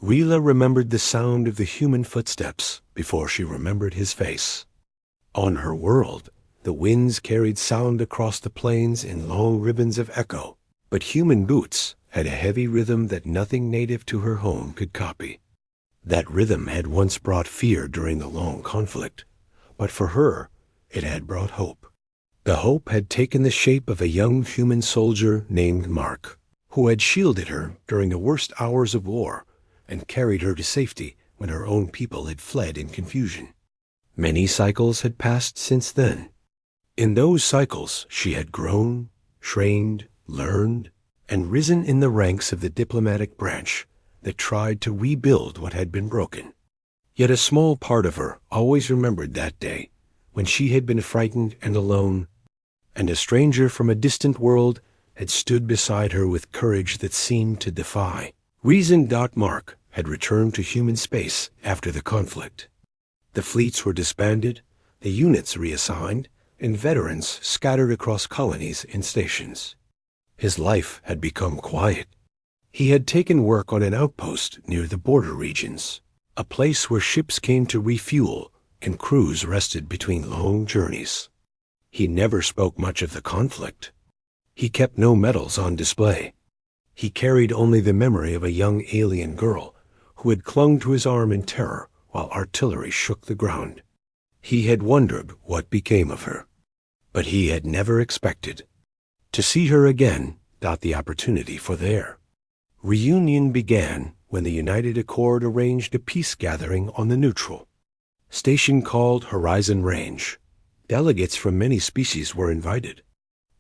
Rila remembered the sound of the human footsteps before she remembered his face. On her world, the winds carried sound across the plains in long ribbons of echo, but human boots had a heavy rhythm that nothing native to her home could copy. That rhythm had once brought fear during the long conflict, but for her, it had brought hope. The hope had taken the shape of a young human soldier named Mark, who had shielded her during the worst hours of war and carried her to safety when her own people had fled in confusion. Many cycles had passed since then. In those cycles, she had grown, trained, learned, and risen in the ranks of the diplomatic branch that tried to rebuild what had been broken. Yet a small part of her always remembered that day when she had been frightened and alone, and a stranger from a distant world had stood beside her with courage that seemed to defy. Reason. Mark had returned to human space after the conflict. The fleets were disbanded, the units reassigned, and veterans scattered across colonies and stations. His life had become quiet. He had taken work on an outpost near the border regions, a place where ships came to refuel and crews rested between long journeys. He never spoke much of the conflict. He kept no medals on display. He carried only the memory of a young alien girl who had clung to his arm in terror while artillery shook the ground. He had wondered what became of her, but he had never expected to see her again. The opportunity for their reunion began when the United Accord arranged a peace gathering on the neutral station called Horizon Range. Delegates from many species were invited,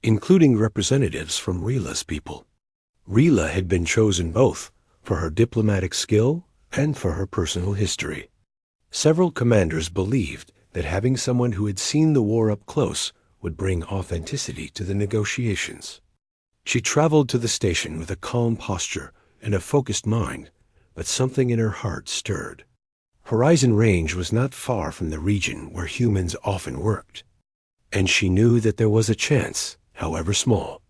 including representatives from Rila's people. Rila had been chosen both for her diplomatic skill and for her personal history. Several commanders believed that having someone who had seen the war up close would bring authenticity to the negotiations. She traveled to the station with a calm posture and a focused mind, but something in her heart stirred. Horizon Range was not far from the region where humans often worked, and she knew that there was a chance, however small,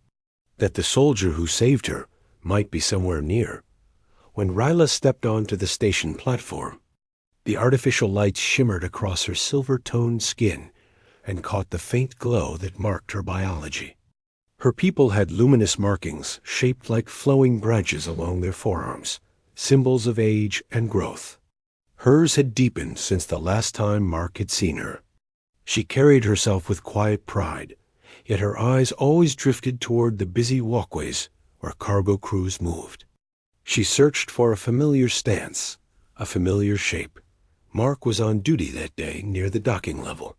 that the soldier who saved her might be somewhere near. When Rila stepped onto the station platform, the artificial lights shimmered across her silver-toned skin and caught the faint glow that marked her biology. Her people had luminous markings shaped like flowing branches along their forearms, symbols of age and growth. Hers had deepened since the last time Mark had seen her. She carried herself with quiet pride, yet her eyes always drifted toward the busy walkways where cargo crews moved. She searched for a familiar stance, a familiar shape. Mark was on duty that day near the docking level.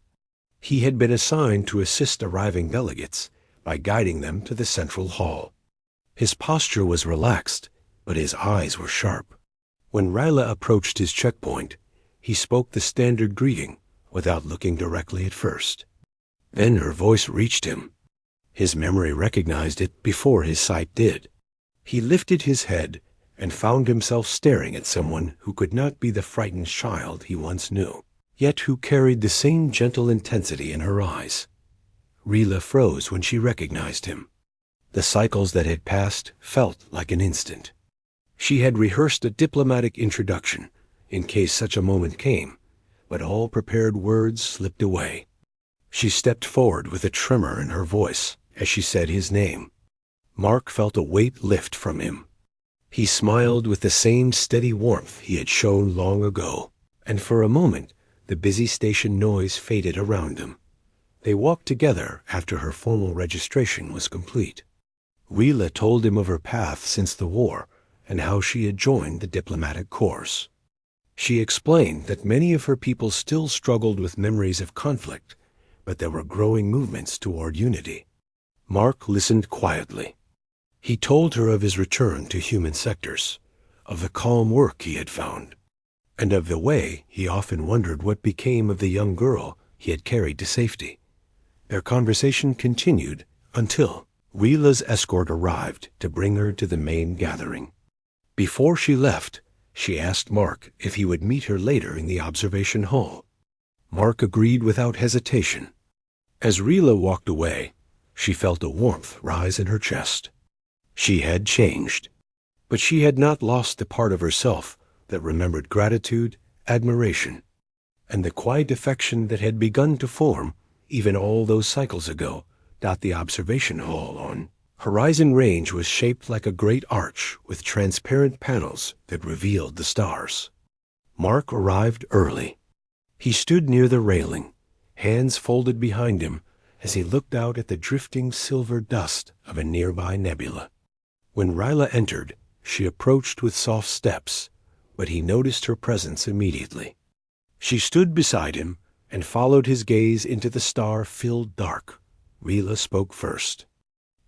He had been assigned to assist arriving delegates by guiding them to the central hall. His posture was relaxed, but his eyes were sharp. When Rila approached his checkpoint, he spoke the standard greeting without looking directly at first. Then her voice reached him. His memory recognized it before his sight did. He lifted his head and found himself staring at someone who could not be the frightened child he once knew, yet who carried the same gentle intensity in her eyes. Rila froze when she recognized him. The cycles that had passed felt like an instant. She had rehearsed a diplomatic introduction in case such a moment came, but all prepared words slipped away. She stepped forward with a tremor in her voice as she said his name. Mark felt a weight lift from him. He smiled with the same steady warmth he had shown long ago, and for a moment the busy station noise faded around them. They walked together after her formal registration was complete. Rila told him of her path since the war and how she had joined the diplomatic corps. She explained that many of her people still struggled with memories of conflict, but there were growing movements toward unity. Mark listened quietly. He told her of his return to human sectors, of the calm work he had found, and of the way he often wondered what became of the young girl he had carried to safety. Their conversation continued until Rila's escort arrived to bring her to the main gathering. Before she left, she asked Mark if he would meet her later in the observation hall. Mark agreed without hesitation. As Rila walked away, she felt a warmth rise in her chest. She had changed, but she had not lost the part of herself that remembered gratitude, admiration, and the quiet affection that had begun to form, even all those cycles ago, the observation hall on Horizon Range was shaped like a great arch with transparent panels that revealed the stars. Mark arrived early. He stood near the railing, hands folded behind him as he looked out at the drifting silver dust of a nearby nebula. When Ryla entered, she approached with soft steps, but he noticed her presence immediately. She stood beside him and followed his gaze into the star-filled dark. Ryla spoke first.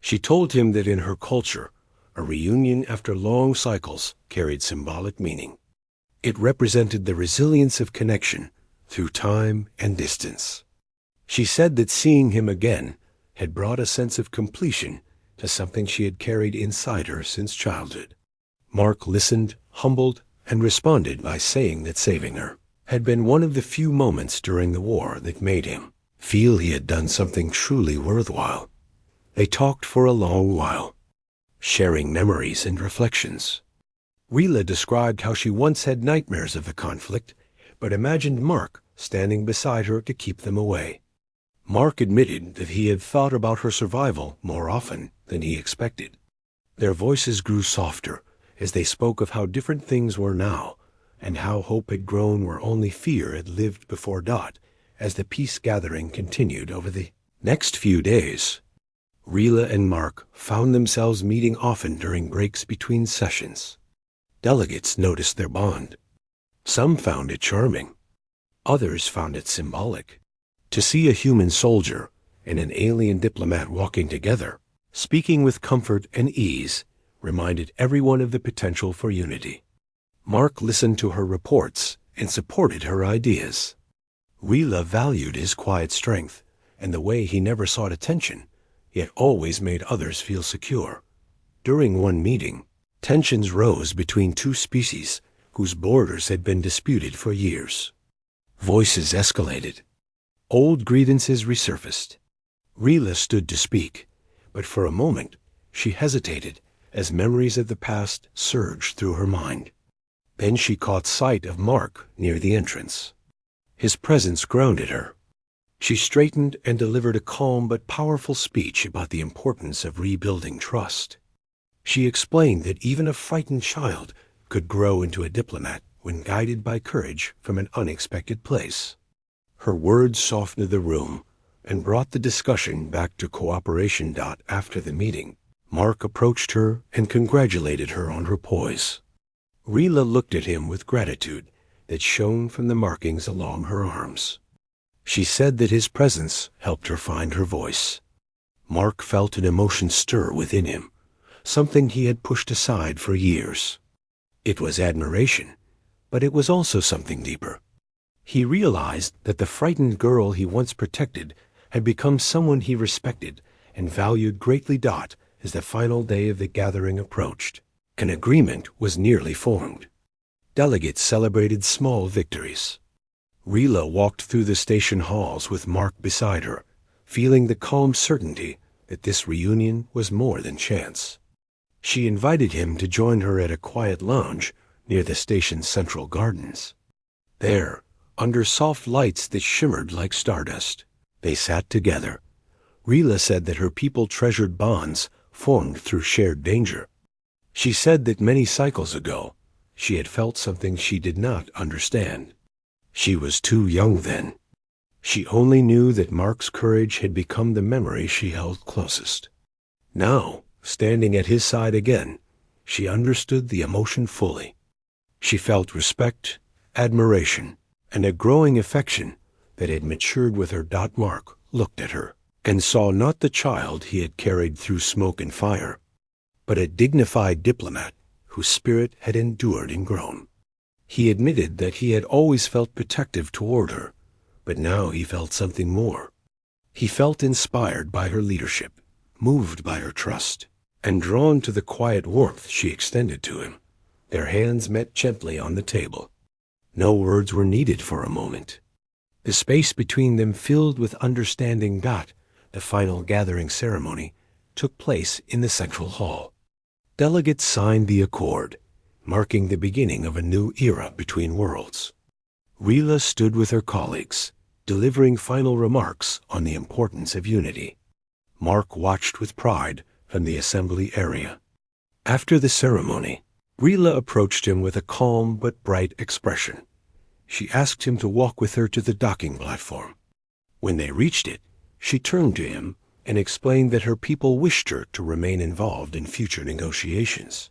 She told him that in her culture, a reunion after long cycles carried symbolic meaning. It represented the resilience of connection through time and distance. She said that seeing him again had brought a sense of completion to something she had carried inside her since childhood. Mark listened, humbled, and responded by saying that saving her had been one of the few moments during the war that made him feel he had done something truly worthwhile. They talked for a long while, sharing memories and reflections. Ryla described how she once had nightmares of the conflict, but imagined Mark standing beside her to keep them away. Mark admitted that he had thought about her survival more often than he expected. Their voices grew softer as they spoke of how different things were now, and how hope had grown where only fear had lived before as the peace gathering continued over the next few days. Ryla and Mark found themselves meeting often during breaks between sessions. Delegates noticed their bond. Some found it charming. Others found it symbolic. To see a human soldier and an alien diplomat walking together, speaking with comfort and ease, reminded everyone of the potential for unity. Mark listened to her reports and supported her ideas. Ryla valued his quiet strength and the way he never sought attention, yet always made others feel secure. During one meeting, tensions rose between two species whose borders had been disputed for years. Voices escalated. Old grievances resurfaced. Ryla stood to speak, but for a moment she hesitated as memories of the past surged through her mind. Then she caught sight of Mark near the entrance. His presence grounded her. She straightened and delivered a calm but powerful speech about the importance of rebuilding trust. She explained that even a frightened child could grow into a diplomat when guided by courage from an unexpected place. Her words softened the room and brought the discussion back to cooperation. After the meeting, Mark approached her and congratulated her on her poise. Ryla looked at him with gratitude that shone from the markings along her arms. She said that his presence helped her find her voice. Mark felt an emotion stir within him, something he had pushed aside for years. It was admiration, but it was also something deeper. He realized that the frightened girl he once protected had become someone he respected and valued greatly. As the final day of the gathering approached, an agreement was nearly formed. Delegates celebrated small victories. Ryla walked through the station halls with Mark beside her, feeling the calm certainty that this reunion was more than chance. She invited him to join her at a quiet lounge near the station's central gardens. There, under soft lights that shimmered like stardust, they sat together. Ryla said that her people treasured bonds formed through shared danger. She said that many cycles ago, she had felt something she did not understand. She was too young then. She only knew that Mark's courage had become the memory she held closest. Now, standing at his side again, she understood the emotion fully. She felt respect, admiration, and a growing affection that had matured with her. Mark looked at her and saw not the child he had carried through smoke and fire, but a dignified diplomat whose spirit had endured and grown. He admitted that he had always felt protective toward her, but now he felt something more. He felt inspired by her leadership, moved by her trust, and drawn to the quiet warmth she extended to him. Their hands met gently on the table. No words were needed for a moment. The space between them filled with understanding. The final gathering ceremony took place in the central hall. Delegates signed the accord, marking the beginning of a new era between worlds. Rila stood with her colleagues, delivering final remarks on the importance of unity. Mark watched with pride from the assembly area. After the ceremony, Rila approached him with a calm but bright expression. She asked him to walk with her to the docking platform. When they reached it, she turned to him and explained that her people wished her to remain involved in future negotiations.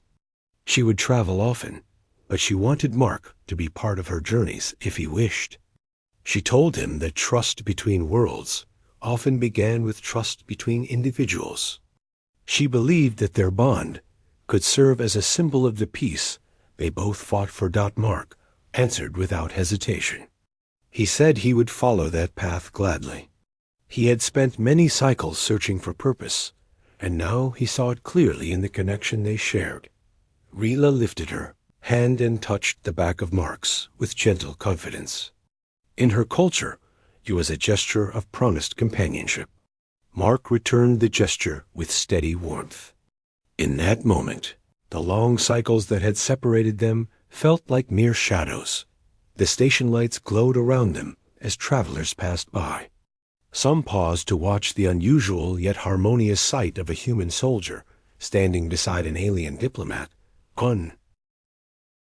She would travel often, but she wanted Mark to be part of her journeys if he wished. She told him that trust between worlds often began with trust between individuals. She believed that their bond could serve as a symbol of the peace they both fought for. Mark answered without hesitation. He said he would follow that path gladly. He had spent many cycles searching for purpose, and now he saw it clearly in the connection they shared. Rila lifted her hand and touched the back of Mark's with gentle confidence. In her culture, it was a gesture of promised companionship. Mark returned the gesture with steady warmth. In that moment, the long cycles that had separated them felt like mere shadows. The station lights glowed around them as travelers passed by. Some paused to watch the unusual yet harmonious sight of a human soldier standing beside an alien diplomat. Kun